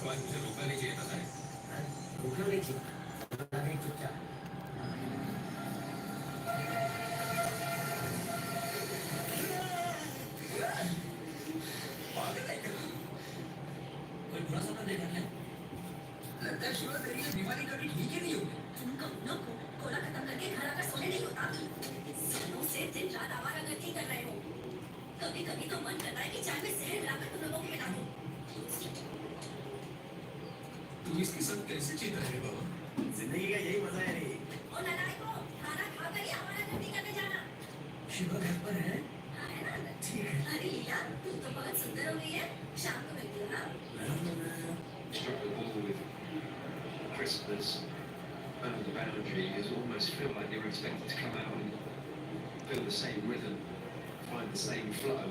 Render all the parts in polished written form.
तो आज मुझे रोकना नहीं चाहिए था साहब। रोकना नहीं चाहिए, नहीं चुपचाप। पागल है क्या? कोई बुरा सपना देखा क्या? लगता है शिवा तेरी ये बीमारी कभी ठीक ही नहीं होगी। तुम कमीनों को कोला खत्म करके घर आकर सोने नहीं होता। सालों से दिन रात आवारागर्दी कर रहे हो। कभी कभी तो मन करता है कि चाय में जहर मिलाकर तुम लोगों को पिला दूं। तू इसके साथ कैसे जीता है बाबा? जिंदगी का यही मजा है रे। और नालायकों, खाना खाकर ही आवारागर्दी करने जाना। शिवा घर पर है? हाँ, है ना अंदर? ठीक है। अरे लीला, तुम तो बहुत सुंदर हो गई है। शाम को मिलती हो ना? Struck the ball with crispness over the boundary. You almost feel like you're expected to come out and feel the same rhythm, find the same flow.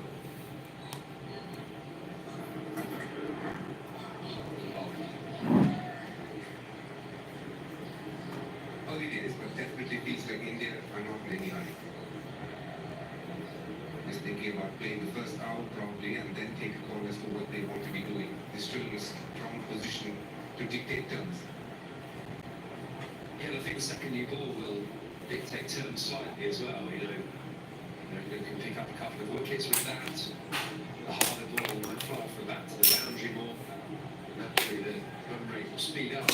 Early days, but definitely feels like India are not playing high. Just thinking about playing the first hour probably and then take a call as to what they want to be doing. They're still in a strong position to dictate terms. Yeah, I think the second new ball will dictate terms slightly as well. You know, they can pick up a couple of wickets with that. The harder ball might fly from back to the boundary more. Naturally, the run rate will speed up.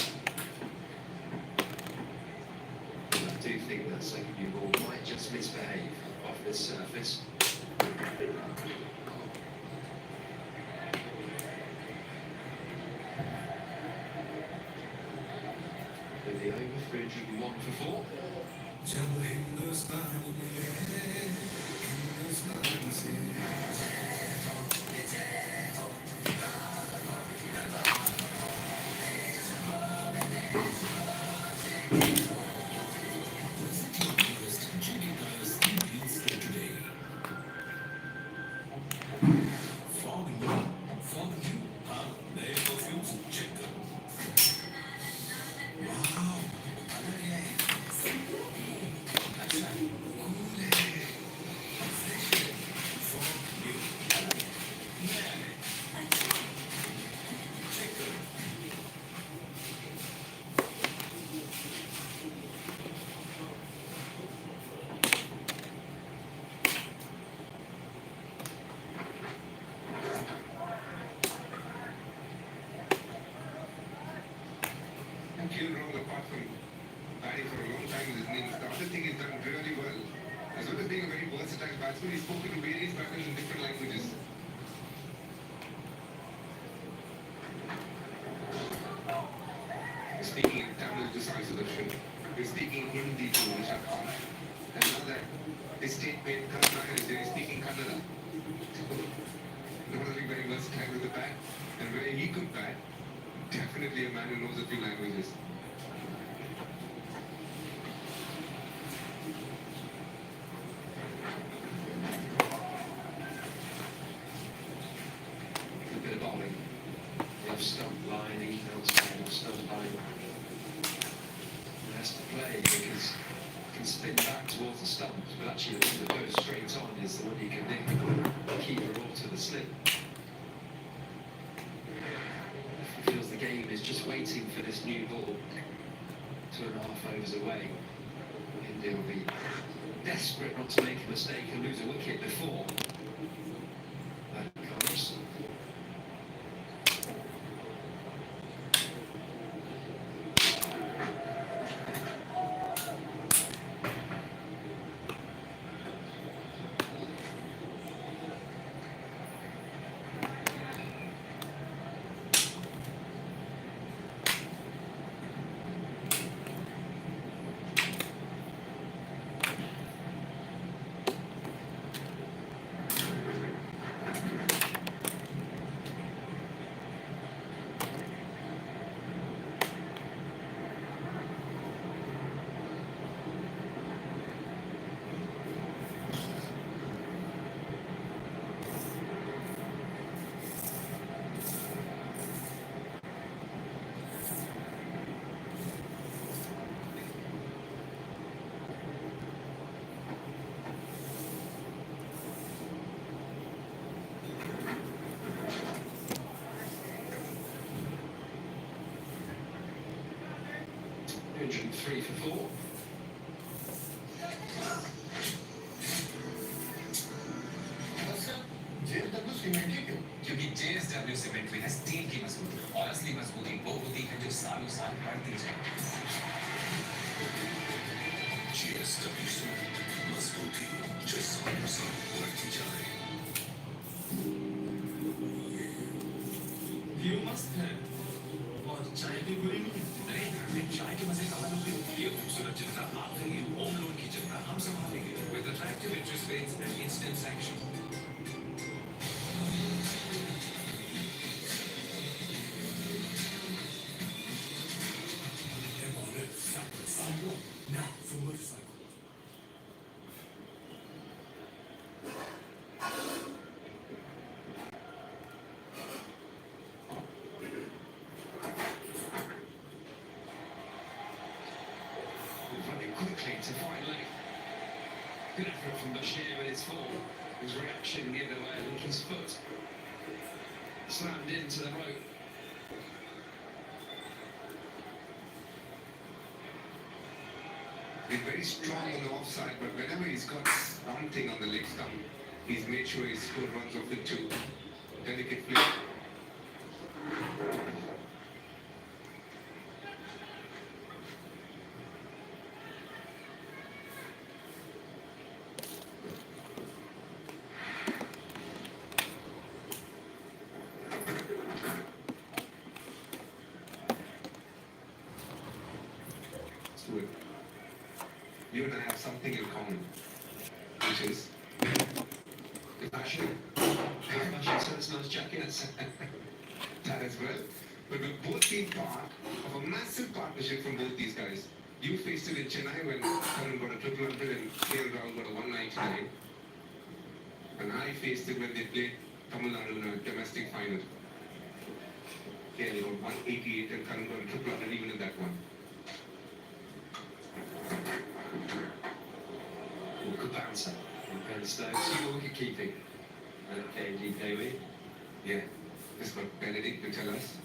But I do think that second new ball might just misbehave off this surface. With the over 301 for 4. जब हिंदुस्तान में हिंदुस्तान से Killed wrong apart from batting for a long time with his innings. The other thing he's done really well, as well as being a very versatile batsman, he's spoken to various batsmen in different languages. He's speaking in Tamil to Sai Sudarshan. He's speaking Hindi to Rishabh Pant. And now that his state-mate Karnataka is there, he's speaking Kannada. Not only very versatile with the bat, and where he could bat, definitely a man who knows a few languages. A bit of bowling. Left stump lining, outside off stump line. He has to play because he can spin back towards the stumps, but actually the one that goes straight on is the one you can nick. Keeper or to the slip. He feels the game is just waiting for this new ball. 2.5 overs away. India will be desperate not to make a mistake and lose a wicket before that comes. 203 for 4. JSW cement ही क्यों? क्योंकि JSW cement में है steel की मजबूती और असली मजबूती वो होती है जो सालों साल बढ़ती जाए। JSW सीमेंट मजबूती जो सालों साल बढ़ती जाए। You must have। और चाय भी बुरी नहीं है। नहीं, चाय के मजे का मतलब ये खूबसूरत चिंता आपके लिए होम लोन की चिंता हम संभालेंगे with attractive interest rates and instant sanction। Now for motorcycle. Running quickly to find lane. Good effort from Bashir in his fall. His reaction the other way, Lincoln's foot slammed into the rope. He's very strong on the offside, but whenever he's got something on the leg stump, he's made sure his score runs off it too. Delicate play. Let's do it. You and I have something in common, which is Fashion. Fashion sense, nice jackets. that as well. But we've both been part of a massive partnership from both these guys. You faced it in Chennai when Karan got a 300 and KL Rahul got a 199. And I faced it when they played Tamil Nadu in a domestic final. KL got 188 and Karan got a 300 even in that one. Good bouncer. And Stokes, your wicket keeping. Okay, DKW. Yeah, this got Benedict to tell us.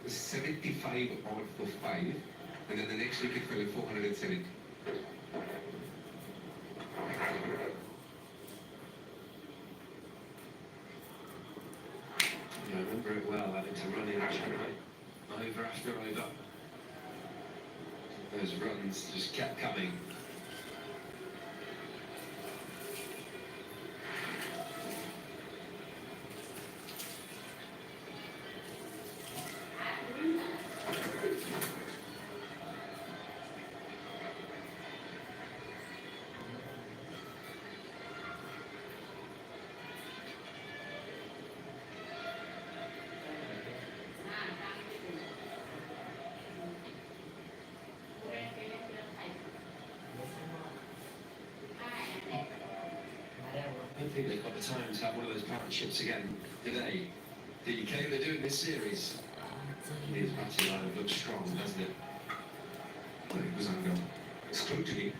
75 odd for 5, and then the next wicket fell at 470. Yeah, I remember it well, having to run in Chennai. Over after over. Those runs just kept coming. I don't think they've got the time to have one of those partnerships again today. DK, they're doing this series. His batting line looks strong, doesn't it? Well, it was under scrutiny.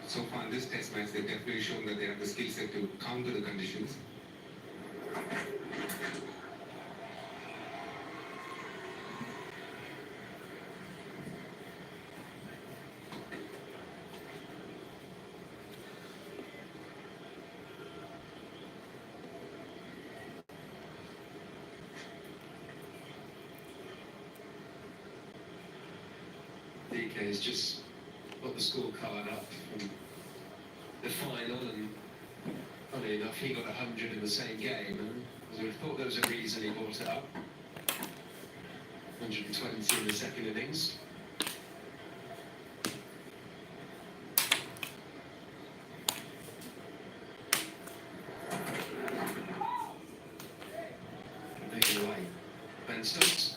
So far in this test match, they've definitely shown that they have the skill set to counter the conditions. DK has just got the scorecard up from the final, and funny enough, he got 100 in the same game, and so we thought there was a reason he brought it up. 120 in the second innings. Taken away. Ben Stokes.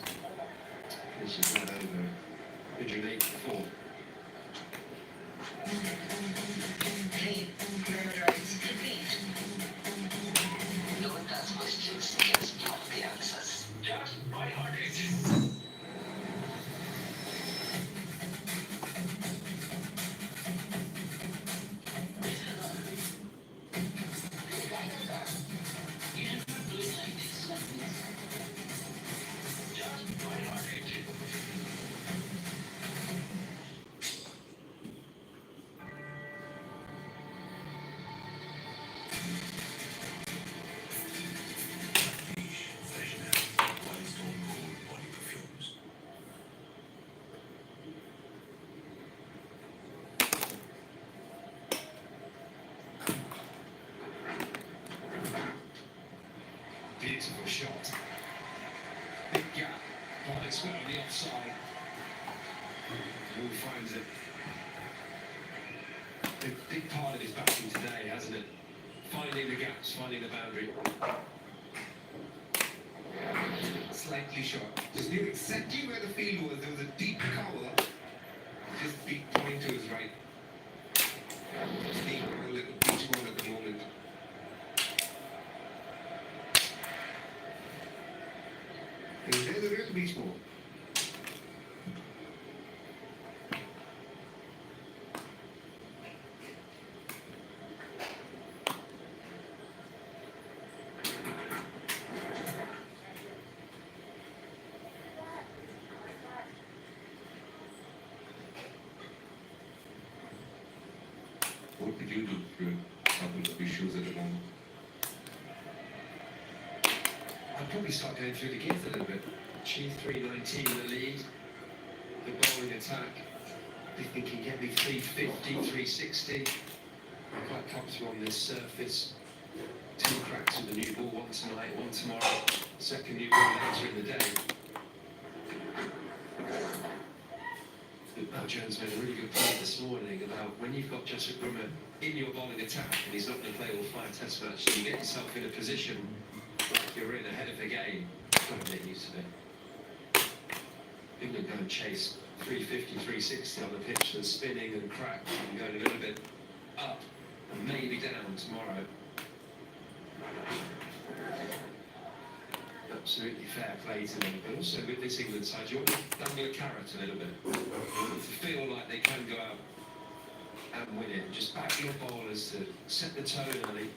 This is not over. 184. Park's got on the offside. Who finds it? A big part of his batting today, hasn't it? Finding the gaps, finding the boundary. Slightly short. Just knew exactly where the field was. There was a deep cover. Just big point to his right. Deep ball, like a beach ball at the moment. And there's a real beach ball. What did you do for a couple of issues at the moment? I'd probably start going through the gears a little bit. Achieve 319 in the lead. The bowling attack. Be thinking, get me 350, 360. I'm quite comfortable on this surface. 2 cracks with the new ball, one tonight, one tomorrow. Second new ball later in the day. Mal Jones made a really good point this morning about when you've got Joseph Brummer in your bowling attack and he's not going to play all 5 test matches, you get yourself in a position like you're in ahead of the game. You've got to get used to it. England go and chase 350, 360 on the pitch and spinning and cracked and going a little bit up and maybe down tomorrow. Absolutely fair play to them, but also with this England side, you want to dangle a carrot a little bit. To feel like they can go out and win it. Just back your bowlers to set the tone early,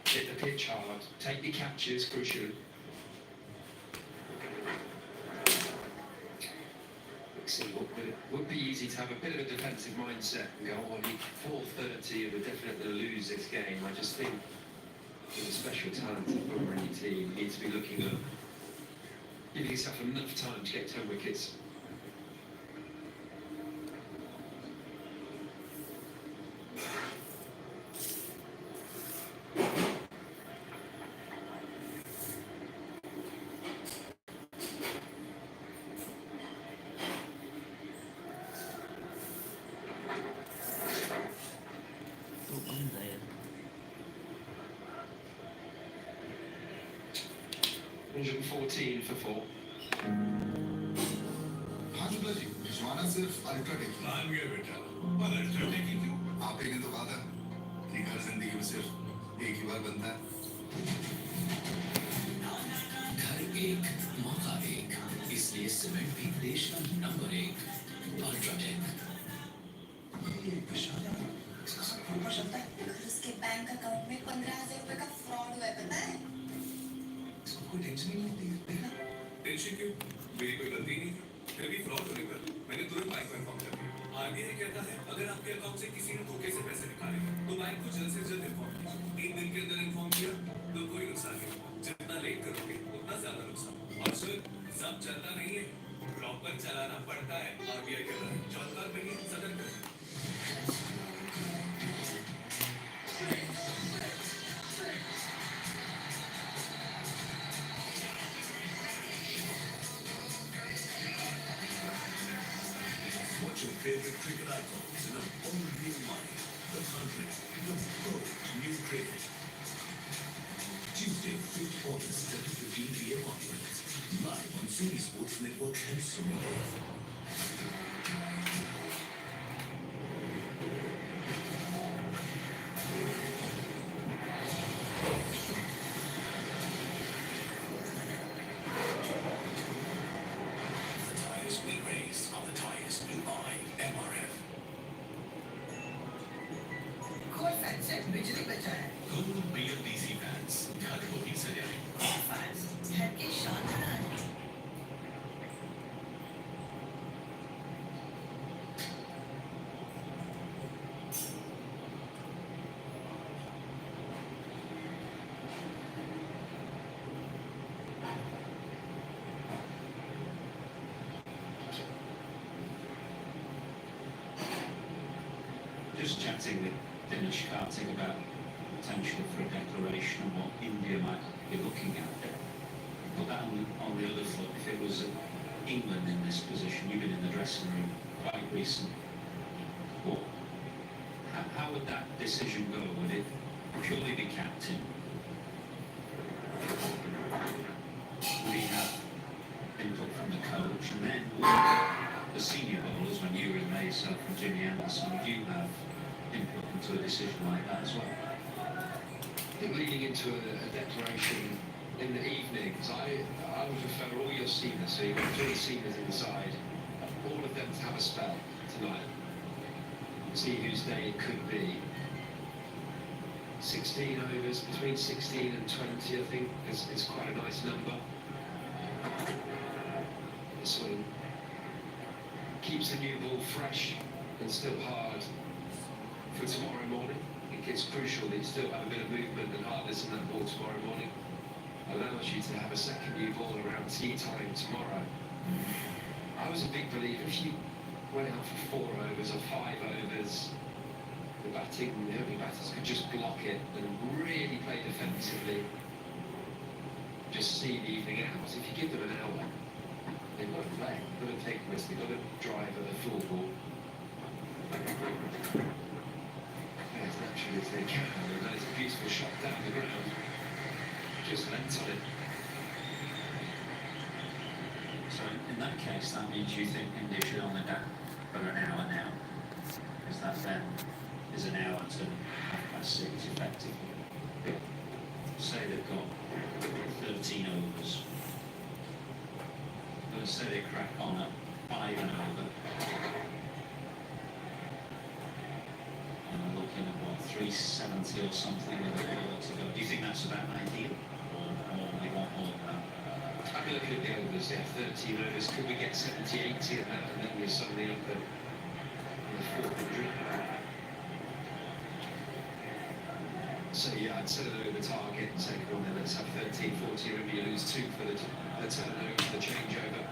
hit the pitch hard, take your catches, crucially. It would be easy to have a bit of a defensive mindset and go, oh, I need 430 and we're definitely going to lose this game. I just think with a special talent for any team, you need to be looking at giving yourself enough time to get 10 wickets. $114 for 4. हाँ शुक्ला जी भिजवाना सिर्फ UltraTech ही। मान गया बेटा, पर UltraTech ही क्यों? आपे ने तो कहा था कि हर जिंदगी में सिर्फ एक ही बार बनता है। घर एक, मौका एक, इसलिए सीमेंट भी देश का नंबर 1 अल्ट्राटेक। ये विशाल इसका सब ऊपर चलता है। अगर उसके बैंक अकाउंट में 15,000 रुपए का फ्रॉड हुआ है पता है? इसको कोई टेंशन ही नहीं होती है, देखना। टेंशन क्यों? मेरी कोई गलती नहीं थी। फिर भी फ्रॉड होने पर मैंने तुरंत बैंक को इन्फॉर्म कर दिया। आरबीआई कहता है अगर आपके अकाउंट से किसी ने धोखे से पैसे निकाले तो बैंक को जल्द से जल्द इन्फॉर्म कीजिए। 3 दिन के अंदर इन्फॉर्म किया तो कोई नुकसान नहीं। जितना लेट करोगे उतना ज्यादा नुकसान। और सर सब चलता नहीं है, प्रॉपर चलाना पड़ता है। आरबीआई कहता है जानकार बनिए, सतर्क रहिए। Watch your favorite cricket icons in a all new light. The 100, the gold new cricket. Tuesday, 5th August 2015 PM onwards. Live on City Sports Network and Sony. The tires we race are the tires you buy. MRF. कोई fan से बिजली बचाए Gold BLDC fans. घर को ही सजाएं. Fans घर की शान बढ़ाए Just chatting with Dinesh Karthik about potential for a declaration and what India might be looking at. But that on the other foot, if it was a you've been in the dressing room quite recently. What, how would that decision go? Would it purely be captain? Would he have input from the coach? And then would the senior bowlers, when you were in Mesa from Jimmy Anderson, would you have input into a decision like that as well? I think leading into a declaration in the evenings, I would prefer all your seniors, so you've got 3 seniors inside, all of them to have a spell tonight. See whose day it could be. 16 overs, between 16 and 20, I think, is quite a nice number. It sort of keeps the new ball fresh and still hard for tomorrow morning. I think it's crucial that you still have a bit of movement and hardness in that ball tomorrow morning. Allows you to have a second new ball around tea time tomorrow. I was a big believer if you went out for 4 overs or 5 overs, the opening batters could just block it and really play defensively. Just see the evening out. If you give them an hour, they've got to play, they've got to take risks, they've got to drive at the full ball. As naturally as they can, and that is a beautiful shot down the ground. Just lent on it. So in that case, that means you think India should only bat for an hour now, because that then is an hour to 6:30 effectively. Say they've got 13 overs. Let's say they crack on at 5 and over. And we're looking at what, 370 or something with an hour to go. Do you think that's about ideal? Or they want more than that? I'd be looking at the overs, yeah, 13 overs. Could we get 70, 80 of that, and then you're suddenly up at the 400? So yeah, I'd set it over the target and say, come on then, let's have 13, 14, remember you lose 2 for the turnover, the changeover.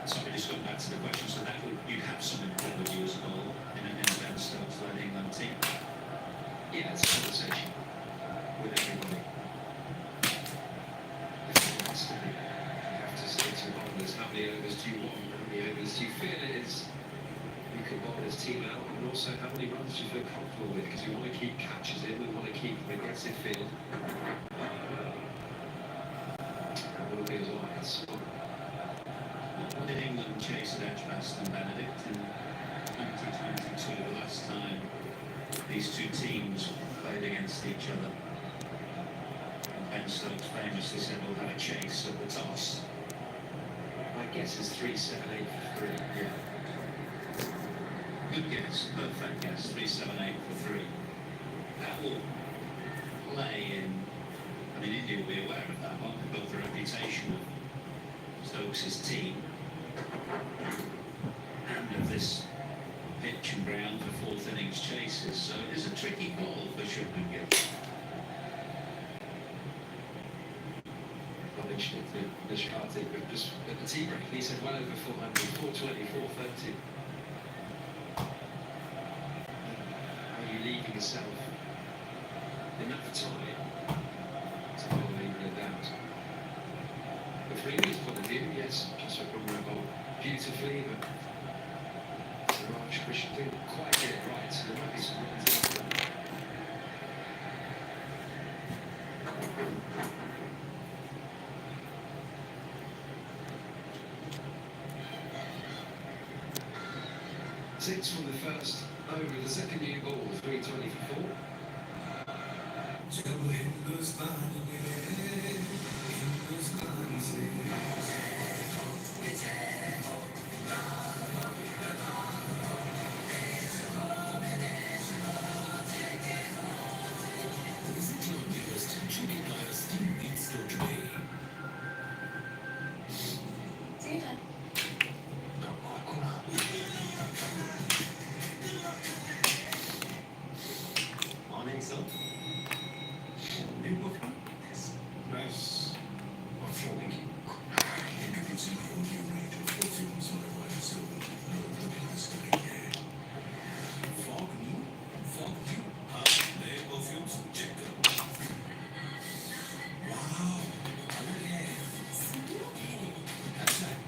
Sorry, just going back to the question, so that would, you'd have some input with you as a bowler in a Ben Stokes-led England team? Yeah, it's a conversation with everybody. You have to say to bowlers, how many overs do you want, how many overs do you feel it is you can bowl this team out, and also how many runs do you feel comfortable with, because we want to keep catches in, we want to keep an aggressive field. That will be as wise. What did England chase at Edgbaston, Benedict, in 2022, the last time these two teams played against each other? And Ben Stokes famously said we'll have a chase at the toss. My guess is 3, 7, 8 for 3, yeah. Good guess, perfect guess, 3, 7, 8 for 3. That will play in, I mean, India will be aware of that, won't they? Both the reputation of Stokes' team and of this pitch and ground for 4th innings chases. So it is a tricky ball for Shubman Gill. I mentioned it to Nishkati, but just at the tea break, he said well over 400, 420, 430. Are you leaving yourself enough time to not leave it in doubt? But from England's point of view, yes, just a Brummer beautifully, but Raj Krishna didn't quite get it right, so there might be some runs after that. Six from the first over the second new ball, 320 for 4. जब हिंदुस्तान में हिंदुस्तान से Morning, son. New perfume? Nice perfume. Introducing a whole new range of perfumes on the Silver. The biggest range. Fog new? Fog new? हाँ, नए perfumes check करो. Wow, good है. That's right.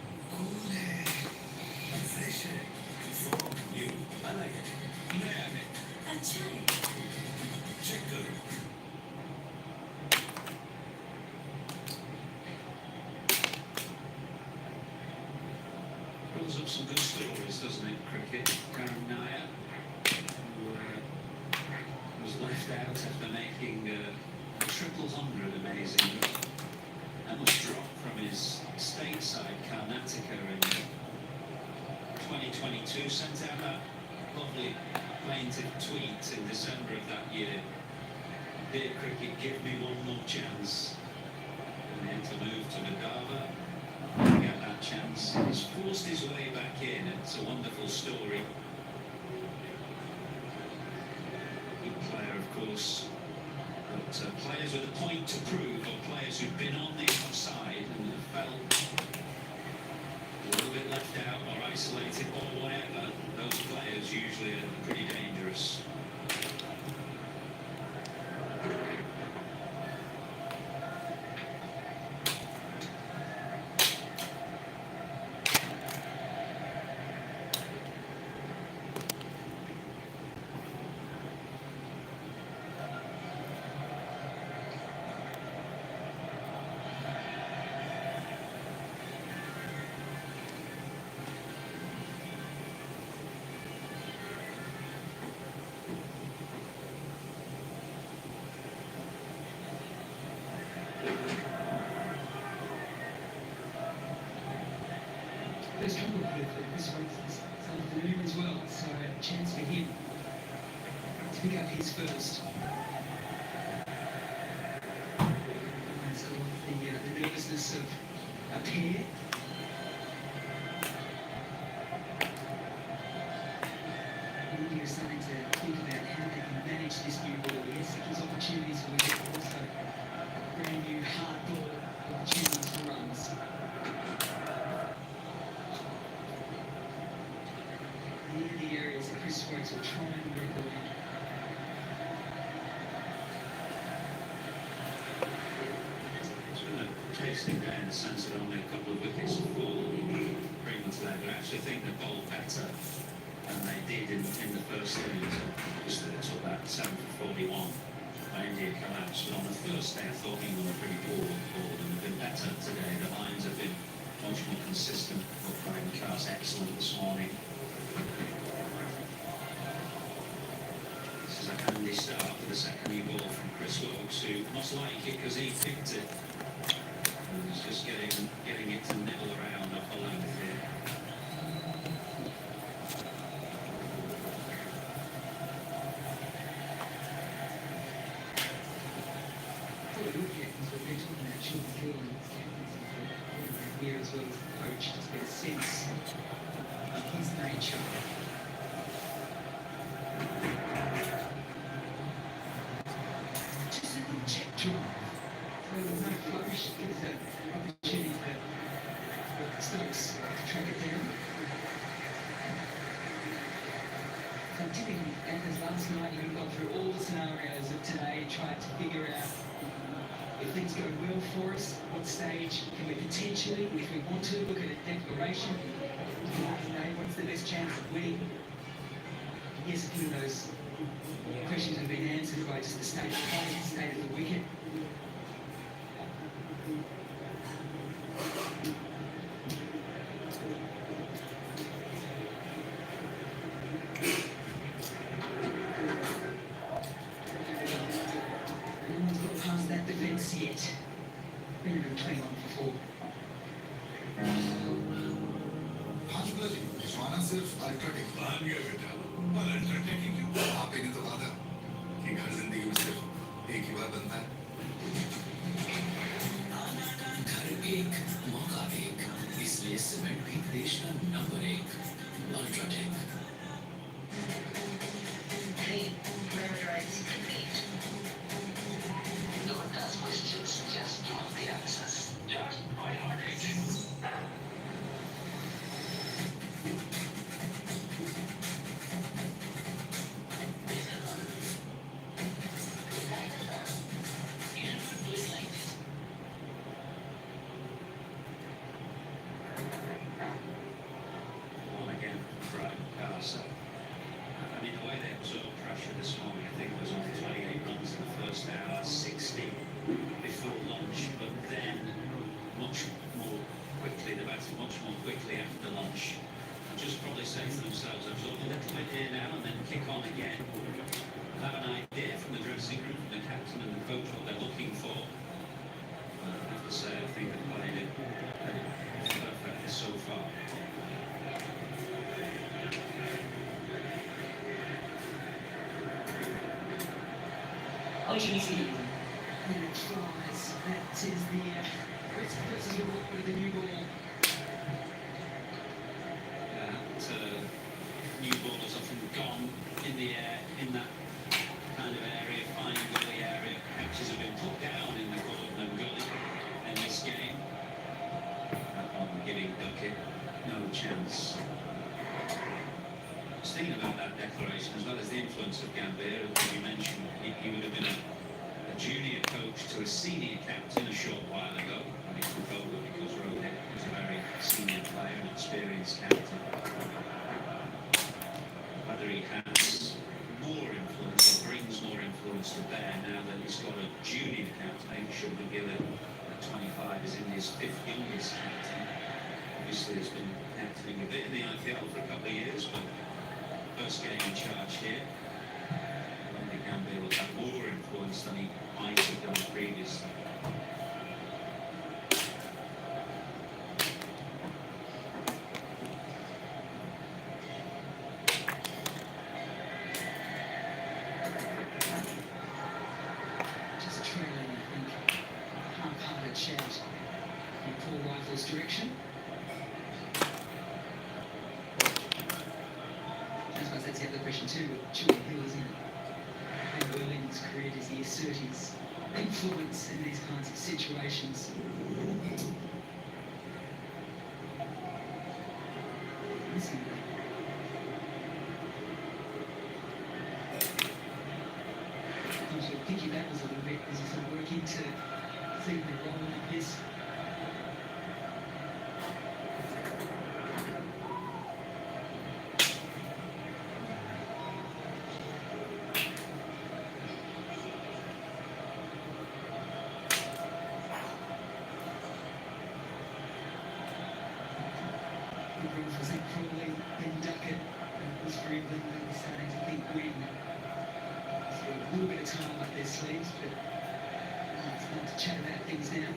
builds up some good stories, doesn't it, cricket? Karan Nair, who was left out after making a triple hundred, amazingly. And was dropped from his stateside Karnataka in 2022, sent out that lovely plaintive tweet in December of that year. Dear cricket, give me one more chance. And then to move to Nagava, get that chance. He's forced his way back in. It's a wonderful story. Good player, of course. But players with a point to prove, or players who've been on the outside and have felt a little bit left out or isolated or whatever, those players usually are pretty dangerous. There's trouble with this race this afternoon as well, so a chance for him to pick up his first. There's a lot of the nervousness of a pair. India is starting to think about how they can manage this new ball. Yes, it gives opportunities for wicket, but also brand new hard ball opportunities for runs. The areas that Chris Stokes will try and work around. It's been a tasting day in the sense that only a couple of wickets have fallen. Pretty much there, but I actually think they bowled better than they did in the first innings. Obviously, they took that 7 for 41 by India collapsed. But on the first day, I thought England were pretty poor and they've been better today. The lines have been much more consistent. Brian Carr's excellent this morning. This is a handy start for the second new ball from Chris Stokes, who must like it because he picked it. And he's just getting it to nibble around off the length here. Here as well as the coach, just get a sense of his nature. Just a little check drive. So there's no flourish, gives an opportunity for Stokes to track it down. So typically, as last night, you've gone through all the scenarios of today and tried to figure out if things go well for us, what stage can we potentially, if we want to, look at a declaration, what's the best chance of winning? Yes, a few of those questions have been answered by just the state of play, the state of the wicket. Past that defence yet. Better than 21 for 4. Bhajpa जी विश्वाना सिर्फ UltraTech मान गया बेटा और UltraTech ही क्यों आपे ने तो वादा कि घर जिंदगी में सिर्फ एक ही बार बनता है घर एक मौका एक इसलिए सीमेंट भी देश का number 1 UltraTech No one has questions, just want the answers. Just my heartache. One again from Brian Carr. So, I mean, the way they absorbed pressure this morning, I think it was only 28 runs in the first hour, 60 before lunch, but then much more quickly, they batted much more quickly after lunch. just probably say to themselves, absorb a little bit here now and then kick on again. Have an idea from the dressing room, from the captain and the coach what they're looking for. I have to say, I think they've played it perfectly so far. Easy. And it flies. That is the Brits versus Europe with the new ball. New ball has often gone in the air, in that kind of area, fine gully area. Catches have been put down in the Gordon gully in this game. On giving Duckett no chance. I was thinking about that declaration as well as the influence of Gambier, as you mentioned. He would have been a junior coach to a senior captain a short while ago. And he took over because Rohit was a very senior player and experienced captain. Whether he has more influence or brings more influence to bear now that he's got a junior captain. Sean McGill at 25 is India's fifth youngest captain. Obviously has been captaining a bit in the IPL for a couple of years, but first game in charge here. I think Gambier will have more influence than he might have done previously. Just trailing, I think, half-hearted shout in Paul Rifle's direction. I suppose that's the other question too with Julian Hill, isn't it? How early in his career does he assert his influence in these kinds of situations? Listen. I was thinking that was a little bit as he sort of work into seeing the role of this. For St. Crawley, then Duckett, and was for England, and we're starting to think when. So a little bit of time up their sleeves, but it's time to chat about things now.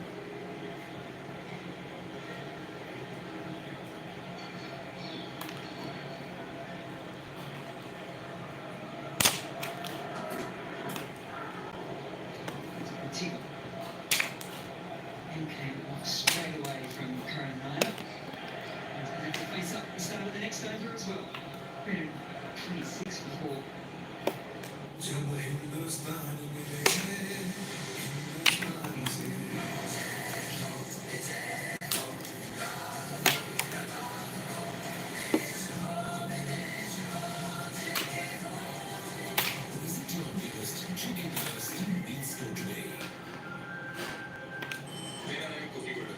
Tigger. And came off straight away from Karan Nair. And have to face up the start of the next over as well. 26 for 4. जब हिंदुस्तान में हिंदुस्तान से Visit your nearest chicken lovers in Beansto today. मेरा नाम cookie good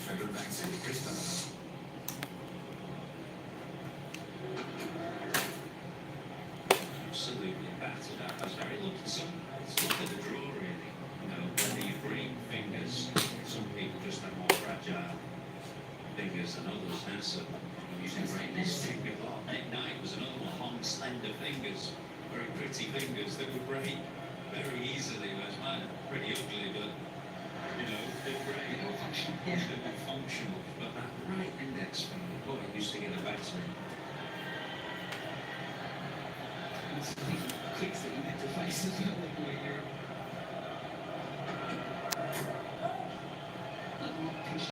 federal bank से किस्ता Absolutely battered up. That's very lucky. It's look at the draw, really. You know, whether you bring fingers, some people just have more fragile fingers than others. Hanson using great stick a lot. Nick Knight was another one. Long, slender fingers, very pretty fingers that would break very easily. Whereas mine are pretty ugly, but you know, they're great. More functional. Yeah. They're functional. But that right index finger, boy, it used to get a batsman. It's the clicks that you have to face as well when you're